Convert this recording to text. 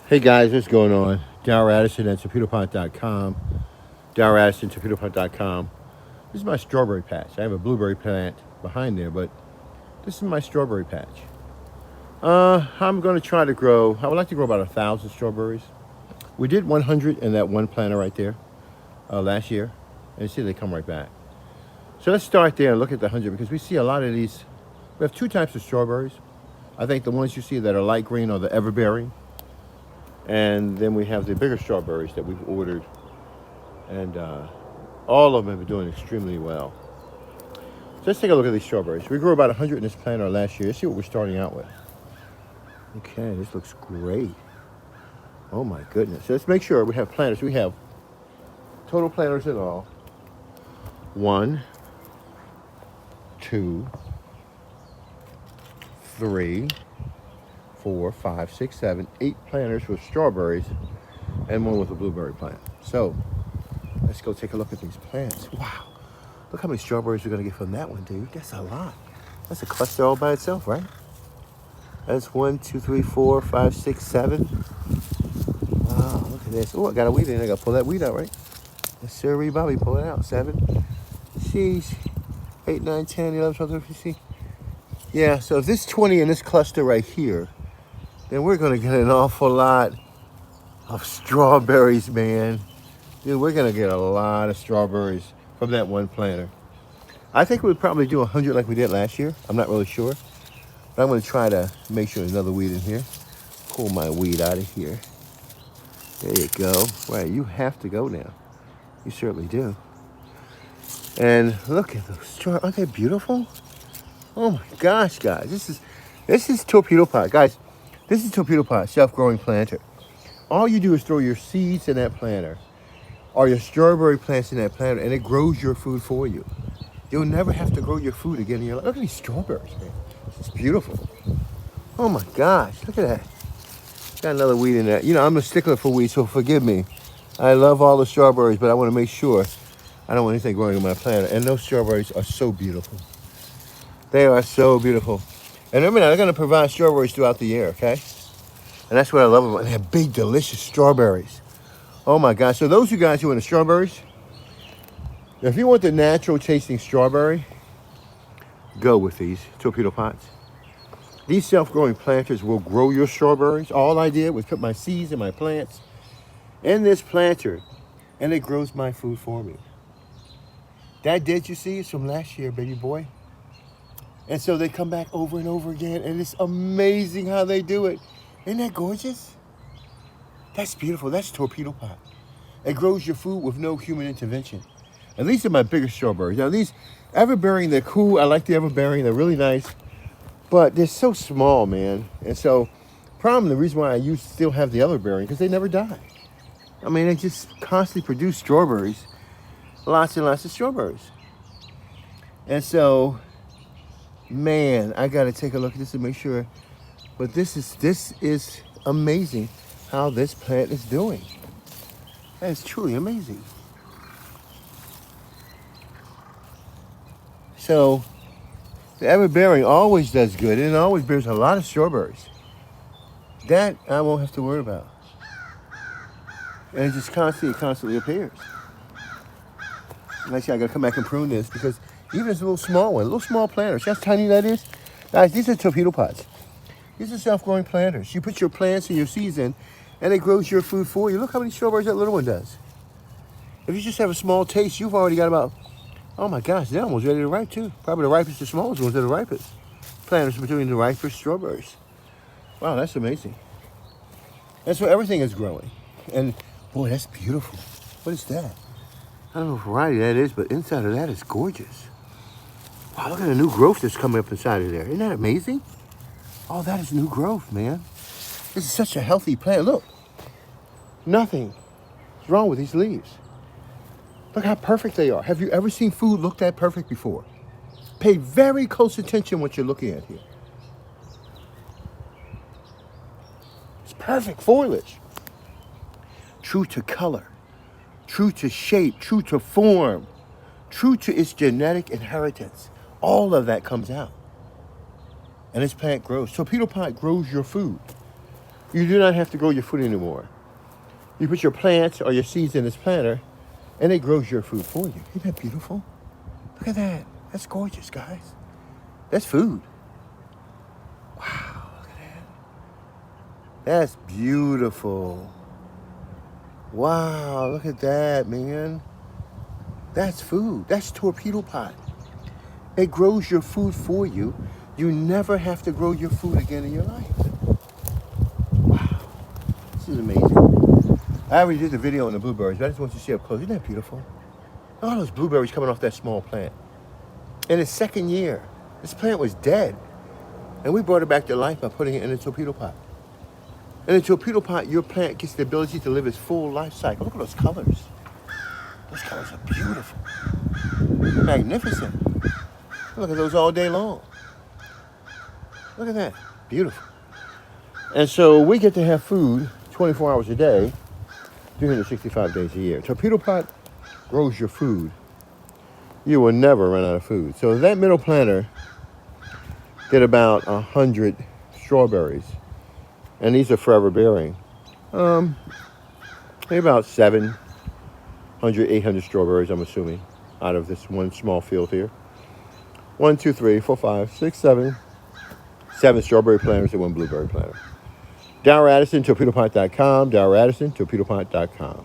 Hey guys, what's going on? Darrell Addison at Torpedopot.com. Darrell Addison, Torpedopot.com. This is my strawberry patch. I have a blueberry plant behind there, but this is my strawberry patch. I'm going to try to grow, I would like to grow about 1,000 strawberries. We did 100 in that one planter right there last year, and you see they come right back. So let's start there and look at the 100 because we see a lot of these. We have two types of strawberries. I think the ones you see that are light green are the everbearing. And then we have the bigger strawberries that we've ordered. And all of them have been doing extremely well. So let's take a look at these strawberries. We grew about 100 in this planter last year. Let's see what we're starting out with. Okay, this looks great. Oh my goodness. So let's make sure we have planters. We have total planters in all. 1, 2, 3, 4, 5, 6, 7, 8 planters with strawberries and one with a blueberry plant. So let's go take a look at these plants. Wow. Look how many strawberries we're going to get from that one, dude. That's a lot. That's a cluster all by itself, right? That's 1, 2, 3, 4, 5, 6, 7. Wow, look at this. Oh, I got a weed in there. I got to pull that weed out, right? Yes, sir, Bobby, pull it out. 7. Sheesh. 8, 9, 10, 11, 12, 13, 14. Yeah, so if this 20 in this cluster right here, then we're going to get an awful lot of strawberries, man. Dude, we're going to get a lot of strawberries from that one planter. I think we'll probably do 100 like we did last year. I'm not really sure. But I'm going to try to make sure there's another weed in here. Pull my weed out of here. There you go. Right, you have to go now. You certainly do. And look at those strawberries. Aren't they beautiful? Oh my gosh, guys. This is Torpedopot. Guys, this is Torpedopot, self-growing planter. All you do is throw your seeds in that planter or your strawberry plants in that planter and it grows your food for you. You'll never have to grow your food again in your life. Look at these strawberries, man. It's beautiful. Oh my gosh, look at that. Got another weed in there. You know, I'm a stickler for weeds, so forgive me. I love all the strawberries, but I want to make sure I don't want anything growing in my planter. And those strawberries are so beautiful. They are so beautiful. And remember now, they're going to provide strawberries throughout the year, okay? And that's what I love about them. They have big, delicious strawberries. Oh my gosh. So those of you guys who want the strawberries, if you want the natural tasting strawberry, go with these Torpedopots. These self-growing planters will grow your strawberries. All I did was put my seeds and my plants in this planter, and it grows my food for me. That did you see? It's from last year, baby boy. And so they come back over and over again, and it's amazing how they do it. Isn't that gorgeous? That's beautiful. That's Torpedopot. It grows your food with no human intervention. And these are my bigger strawberries. Now these everbearing, they're cool. I like the everbearing. They're really nice. But they're so small, man. And so the reason why I still have the everbearing, because they never die. I mean, they just constantly produce strawberries. Lots and lots of strawberries. And so, man, I got to take a look at this and make sure. But this is amazing how this plant is doing. That is truly amazing. So the everbearing always does good, and it always bears a lot of strawberries. That I won't have to worry about. And it just constantly appears. Actually, I got to come back and prune this because even this little small one, little small planter, see how tiny that is? Guys, these are Torpedopots. These are self-growing planters. You put your plants and your seeds in, and it grows your food for you. Look how many strawberries that little one does. If you just have a small taste, you've already got about, oh my gosh, they're almost ready to ripe too. Probably the ripest, the smallest ones are the ripest. Planters between the ripest strawberries. Wow, that's amazing. That's where everything is growing. And boy, that's beautiful. What is that? I don't know what variety that is, but inside of that is gorgeous. Wow, look at the new growth that's coming up inside of there. Isn't that amazing? Oh, that is new growth, man. This is such a healthy plant. Look, nothing is wrong with these leaves. Look how perfect they are. Have you ever seen food look that perfect before? Pay very close attention what you're looking at here. It's perfect foliage. True to color, true to shape, true to form, true to its genetic inheritance. All of that comes out. And this plant grows. Torpedopot grows your food. You do not have to grow your food anymore. You put your plants or your seeds in this planter, and it grows your food for you. Isn't that beautiful? Look at that. That's gorgeous, guys. That's food. Wow, look at that. That's beautiful. Wow, look at that, man. That's food. That's Torpedopot. It grows your food for you. You never have to grow your food again in your life. Wow, this is amazing. I already did the video on the blueberries, but I just want you to see up close. Isn't that beautiful? All those blueberries coming off that small plant. In its second year, this plant was dead. And we brought it back to life by putting it in a Torpedopot. In a Torpedopot, your plant gets the ability to live its full life cycle. Look at those colors. Those colors are beautiful. They're magnificent. Look at those all day long. Look at that. Beautiful. And so we get to have food 24 hours a day, 365 days a year. Torpedopot grows your food. You will never run out of food. So that middle planter did about 100 strawberries. And these are forever bearing. Maybe about 700, 800 strawberries, I'm assuming, out of this one small field here. 1, 2, 3, 4, 5, 6, 7. 7 strawberry planters and 1 blueberry planter. Darryl Addison, Torpedopot.com. Darryl Addison, Torpedopot.com.